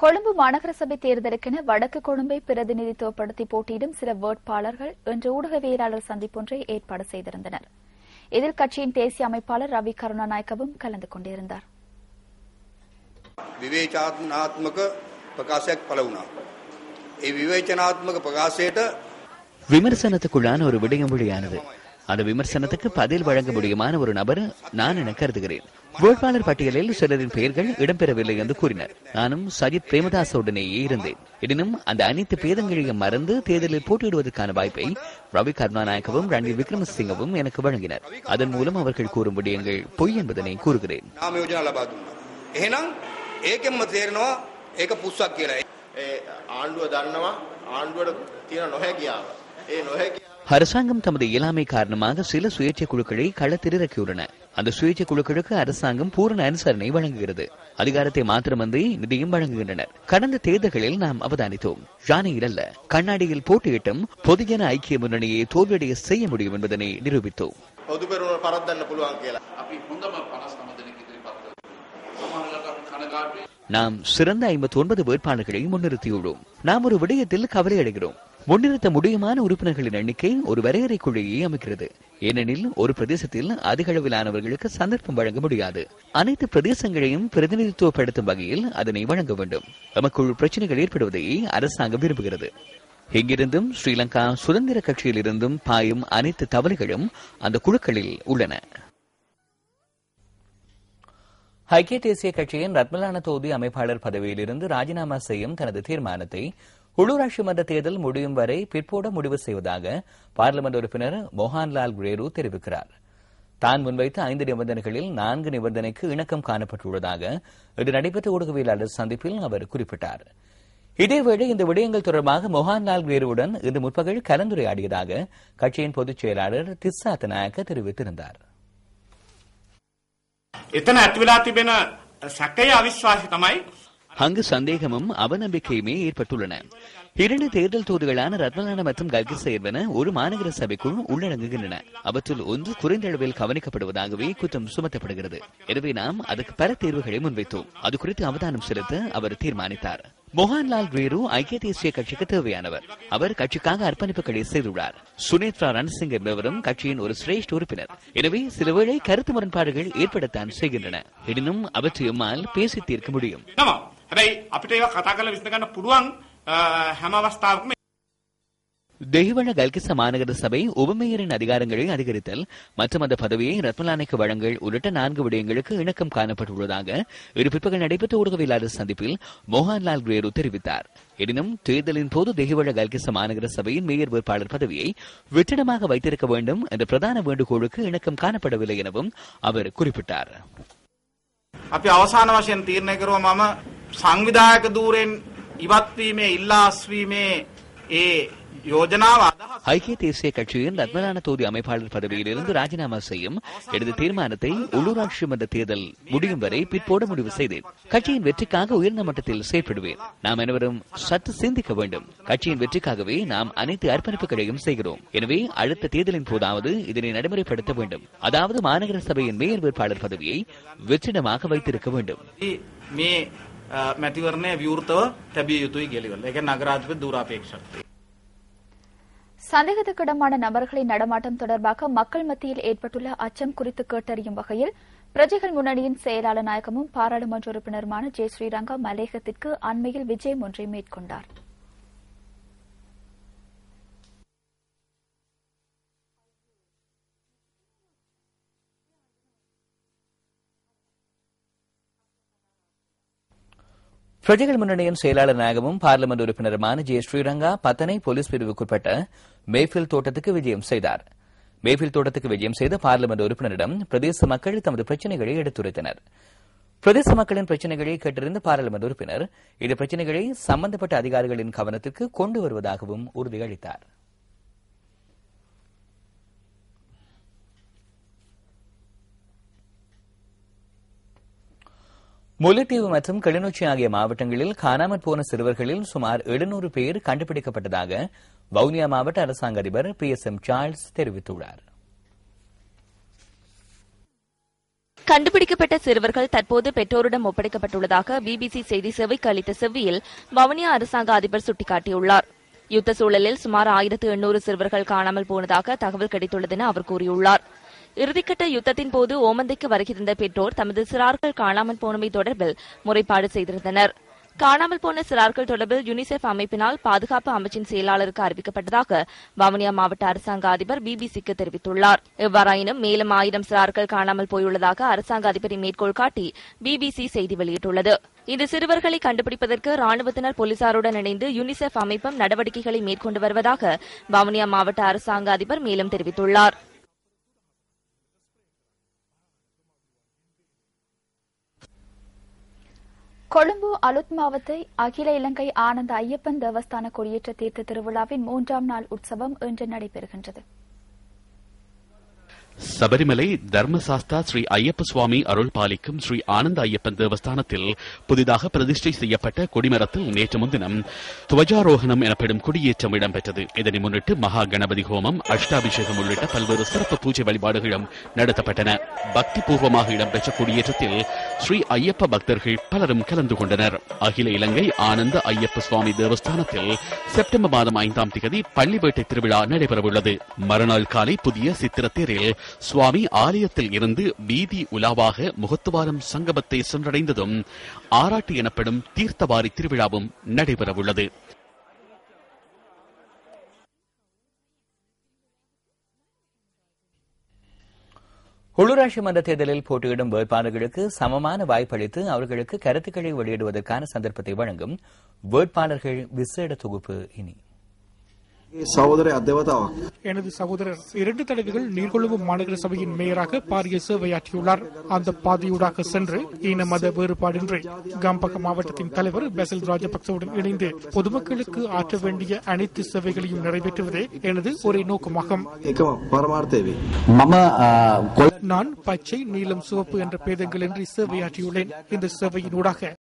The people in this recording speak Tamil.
கொழும்பு மாநகர சபை தேர்தலுக்கென வடக்கு கொழும்பை பிரதிநிதித்துவப்படுத்தி போட்டியிடும் சில வேட்பாளர்கள் இன்று ஊடகவியலாளர் சந்திப்பொன்றை ஏற்பாடு செய்திருந்தனர். இதில் கட்சியின் தேசிய அமைப்பாளர் ரவி கருணாநாயக்கவும் கலந்து கொண்டிருந்தார். விமர்சனத்துக்குள்ளான ஒரு விடயம் வெளியானது. அந்த விமர்சனத்துக்கு பதில் வழங்க முடியுமான ஒரு நபர் நான் என கருதுகிறேன். வேட்பாளர் பட்டியலில் சிலரின் பெயர்கள் இடம்பெறவில்லை என்று கூறினர். நானும் சஜித் பிரேமதாசவுடனேயே இருந்தேன். எனினும் அந்த அனைத்து பேதங்களையும் மறந்து தேர்தலில் போட்டியிடுவதற்கான வாய்ப்பை ரவி கருணாநாயக்கவும் ரணில் விக்ரமசிங்கவும் எனக்கு வழங்கினர். அதன் மூலம் அவர்கள் கூறும் விடயங்கள் பொய் என்பதனை கூறுகிறேன். அரசாங்கம் தமது இயலாமை காரணமாக சில சுயேட்சை குழுக்களை களத்தில் இறக்கியுள்ளன. அந்த சுயேட்சை குழுக்களுக்கு அரசாங்கம் பூரண அனுசரணை வழங்குகிறது. அதிகாரத்தை மாத்திரமன்றி நிதியும் வழங்குகின்றனர். கடந்த தேர்தல்களில் நாம் அவதானித்தோம். யானையில் அல்ல கண்ணாடியில் போட்டியிட்டும் பொதுஜன ஐக்கிய முன்னணியை தோல்வியடைய செய்ய முடியும் என்பதனை நிரூபித்தோம். நாம் சிறந்த 59 வேட்பாளர்களை முன்னிறுத்தியுள்ளோம். நாம் ஒரு விடயத்தில் கவலை அடைகிறோம். முன்னிறுத்த முடியுமான உறுப்பினர்களின் எண்ணிக்கை ஒரு வரையறைக்குள்ளேயே அமைக்கிறது. ஏனெனில் ஒரு பிரதேசத்தில் அதிக அளவிலானவர்களுக்கு சந்தர்ப்பம் வழங்க முடியாது. அனைத்து பிரதேசங்களையும் பிரதிநிதித்துவப்படுத்தும் வகையில் அதனை வழங்க வேண்டும். நமக்குள் பிரச்சனைகள் ஏற்படுவதையே அரசாங்கம் விரும்புகிறது. இங்கிருந்தும் ஸ்ரீலங்கா சுதந்திர கட்சியில் இருந்தும் பாயும் அனைத்து தவறுகளும் அந்த குழுக்களில் உள்ளன. ஐக்கிய தேசிய கட்சியின் ரத்மலான தொகுதி அமைப்பாளர் பதவியிலிருந்து ராஜினாமா செய்யும் தனது தீர்மானத்தை உள்ளூராட்சி மன்ற தேர்தல் முடியும் வரை பிற்போட முடிவு செய்வதாக பார்லிமெண்ட் உறுப்பினர் மோகன்லால் குரேரு தெரிவிக்கிறார். தான் முன்வைத்த 5 நிபந்தனைகளில் 4 நிபந்தனைக்கு இணக்கம் காணப்பட்டுள்ளதாக இன்று நடைபெற்ற ஊடகவியலாளர் சந்திப்பில் அவர் குறிப்பிட்டார். இதேவேளை இந்த விடயங்கள் தொடர்பாக மோகன்லால் குரேருவுடன் இன்று முற்பகல் கலந்துரையாடியதாக கட்சியின் பொதுச் செயலாளர் திஸ்ஸாத் நாயக்க தெரிவித்திருந்தார். அங்கு சந்தேகமும் அவநம்பிக்கையுமே ஏற்பட்டுள்ளன. 2 தேர்தல் தொகுதிகளான ரத்மலான மற்றும் கல்கிச என்பன ஒரு மாநகர சபைக்குள் உள்ளடங்குகின்றன. அவற்றில் ஒன்று குறைந்த அளவில் கவனிக்கப்படுவதாகவே குற்றம் சுமத்தப்படுகிறது. எனவே நாம் அதற்கு பல தேர்வுகளை முன்வைத்தோம். அது குறித்து அவதானம் செலுத்த அவர் தீர்மானித்தார். மோகன்லால் குரேரு ஐக்கிய தேசிய கட்சிக்கு தேவையானவர். அவர் கட்சிக்காக அர்ப்பணிப்புகளை செய்துள்ளார். சுனேத்ரா ரன்சிங் என்பவரும் கட்சியின் ஒரு சிரேஷ்ட உறுப்பினர். எனவே சிலவேளை கருத்து முரண்பாடுகள் ஏற்படத்தான் செய்கின்றன. எனினும் அவற்றை எம்மால் பேசி தீர்க்க முடியும். தெஹிவள கல்கிச மாநகர சபை உபமேயரின் அதிகாரங்களை அதிகரித்தல் மற்றும் அந்த பதவியை ரத்மலானைக்கு வழங்கல் உள்ளிட்ட 4 விடயங்களுக்கு இணக்கம் காணப்பட்டுள்ளதாக இரு பிற்பகல் நடைபெற்ற ஊடகவியலாளர் சந்திப்பில் மோகன்லால் குரேரு தெரிவித்தார். எனினும் தேர்தலின் போது தெஹிவள கல்கிச மாநகர சபையின் மேயர் வேட்பாளர் பதவியை வெற்றிடமாக வைத்திருக்க வேண்டும் என்ற பிரதான வேண்டுகோளுக்கு இணக்கம் காணப்படவில்லை எனவும் அவர் குறிப்பிட்டார். අපි අවසාන වශයෙන් තීරණය කරුවා මම සංවිධායක ධූරෙන් ඉවත් වීමේ ඉල්ලා අස්වීමේ ඒ யோஜனாව ஐக்கிய தேசிய கட்சியின் ரத்மலான தொகுதி அமைப்பாளர் பதவியிலிருந்து ராஜினாமா செய்யும் எனது தீர்மானத்தை உள்ளூராட்சி மன்ற தேர்தல் முடியும் வரை பிற்போட முடிவு செய்தேன். கட்சியின் வெற்றிக்காக உயர்ந்த மட்டத்தில் செயற்படுவேன். நாம் அனைவரும் சற்று சிந்திக்க வேண்டும். கட்சியின் வெற்றிக்காகவே நாம் அனைத்து அர்ப்பணிப்புகளையும் செய்கிறோம். எனவே அடுத்த தேர்தலின் போதாவது இதனை நடைமுறைப்படுத்த வேண்டும். அதாவது மாநகர சபையின் மேயர் வேட்பாளர் பதவியை வெற்றிடமாக வைத்திருக்க வேண்டும். මැතිවරණය විවෘතව තැබිය යුතුයි කියලා. ඒ කියන්නේ නගරාධිපති දූරාපේක්ෂකත්වය. சந்தேகத்துக்கிடமான நபர்களின் நடமாட்டம் தொடர்பாக மக்கள் மத்தியில் ஏற்பட்டுள்ள அச்சம் குறித்து கேட்டறியும் வகையில் பிரஜைகள் முன்னணியின் செயலாளர் நாயகமும் பாராளுமன்ற உறுப்பினருமான ஜே ஸ்ரீரங்கா மலேகத்திற்கு அண்மையில் விஜயம் ஒன்றை மேற்கொண்டார். பிரஜைகள் முன்னணியின் செயலாளர் நாயகமும் பார்லிமெண்ட் உறுப்பினருமான ஜே ஸ்ரீரங்கா பத்தனை போலீஸ் பிரிவுக்குட்பட்ட மேஃபில் தோட்டத்துக்கு விஜயம் செய்தார். மேஃபில் தோட்டத்துக்கு விஜயம் செய்த பார்லிமெண்ட் உறுப்பினரிடம் பிரதேச மக்கள் தமது பிரச்சினைகளை எடுத்துரைத்தனர். பிரதேச மக்களின் பிரச்சினைகளை கேட்டறிந்த பார்லிமெண்ட் உறுப்பினர் இந்த பிரச்சினைகளை சம்பந்தப்பட்ட அதிகாரிகளின் கவனத்திற்கு கொண்டு வருவதாகவும் உறுதியளித்தார். முல்லைத்தீவு மற்றும் கிளிநொச்சி ஆகிய மாவட்டங்களில் காணாமற் போன சிறுவர்களில் சுமார் 700 பேர் கண்டுபிடிக்கப்பட்டதாக வவுனியா மாவட்ட அரசாங்க அதிபர் PSM சார்ல்ஸ் தெரிவித்துள்ளார். கண்டுபிடிக்கப்பட்ட சிறுவர்கள் தற்போது பெற்றோரிடம் ஒப்படைக்கப்பட்டுள்ளதாக பிபிசி செய்தி சேவைக்கு அளித்த செவ்வியில் வவுனியா அரசாங்க அதிபர் சுட்டிக்காட்டியுள்ளார். யுத்த சூழலில் சுமார் 1800 சிறுவர்கள் காணாமல் போனதாக தகவல் கிடைத்துள்ளது என அவர் கூறியுள்ளார். இறுதிக்கட்ட யுத்தத்தின் போது ஓமந்தைக்கு வருகின்ற பெற்றோர் தமது சிறார்கள் காணாமல் போனமை தொடர்பில் முறைப்பாடு செய்திருந்தனர். காணாமல் போன சிறார்கள் தொடர்பில் யுனிசெஃப் அமைப்பினால் பாதுகாப்பு அமைச்சின் செயலாளருக்கு அறிவிக்கப்பட்டதாக வவுனியா மாவட்ட அரசாங்க அதிபர் பிபிசிக்கு தெரிவித்துள்ளார். எவ்வாறாயினும் மேலும் 1000 சிறார்கள் காணாமல் போயுள்ளதாக அரசாங்க அதிபரை மேற்கோள் காட்டி பிபிசி செய்தி வெளியிட்டுள்ளது. இந்த சிறுவர்களை கண்டுபிடிப்பதற்கு ராணுவத்தினர் போலீசாருடன் இணைந்து யுனிசெஃப் அமைப்பும் நடவடிக்கைகளை மேற்கொண்டு வருவதாக வவுனியா மாவட்ட அரசாங்க அதிபர் மேலும் தெரிவித்துள்ளார். கொழும்பு அலுத் மாவட்ட அகில இலங்கை ஆனந்த ஐயப்பன் தேவஸ்தான கொடியேற்ற தீர்த்த திருவிழாவின் 3ஆம் நாள் உற்சவம் இன்று நடைபெறுகின்றது. சபரிமலை தர்மசாஸ்தா ஸ்ரீ ஐயப்ப சுவாமி அருள் பாலிக்கும் ஸ்ரீ ஆனந்த ஐயப்பன் தேவஸ்தானத்தில் புதிதாக பிரதிஷ்டை செய்யப்பட்ட கொடிமரத்தில் நேற்று முன்தினம் துவஜாரோகணம் எனப்படும் கொடியேற்றம் இடம்பெற்றது. இதனை முன்னிட்டு மகா கணபதி ஹோமம், அஷ்டாபிஷேகம் உள்ளிட்ட பல்வேறு சிறப்பு பூஜை வழிபாடுகளும் நடத்தப்பட்டன. பக்தி பூர்வமாக இடம்பெற்ற கொடியேற்றத்தில் ஸ்ரீ ஐயப்ப பக்தர்கள் பலரும் கலந்து கொண்டனர். அகில இலங்கை ஆனந்த ஐயப்ப சுவாமி தேவஸ்தானத்தில் செப்டம்பர் மாதம் 5ஆம் தேதி பள்ளிவேட்டை திருவிழா நடைபெறவுள்ளது. மறுநாள் காலை புதிய சித்திரத்தேரில் சுவாமி ஆலயத்தில் இருந்து வீதி உலாவாக முகத்துவாரம் சங்கமத்தை சென்றடைந்ததும் ஆராட்டு எனப்படும் தீர்த்தவாரி திருவிழாவும் நடைபெறவுள்ளது. உள்ளூராட்சி மன்ற தேர்தலில் போட்டியிடும் வேட்பாளர்களுக்கு சமமான வாய்ப்பளித்து அவர்களுக்கு கருத்துக்களை வெளியிடுவதற்கான சந்தர்ப்பத்தை வழங்கும் வேட்பாளர்கள் விசேட தொகுப்பு. இனி எனது சகோதரர் 2 தடவைகள் நீர்கொழும்பு மாநகர சபையின் மேயராக பாரிய சேவையாற்றியுள்ளார். அந்த பாதையூடாக சென்று இன மத வேறுபாடின்றி கம்பக மாவட்டத்தின் தலைவர் பெசல் ராஜபக்சவுடன் இணைந்து பொதுமக்களுக்கு ஆற்ற வேண்டிய அனைத்து சேவைகளையும் நிறைவேற்றுவதே எனது ஒரே நோக்கமாகும். நான் பச்சை, நீலம், சிவப்பு என்ற பேதங்களின்றி சேவையாற்றியுள்ளேன். இந்த சேவையினூடாக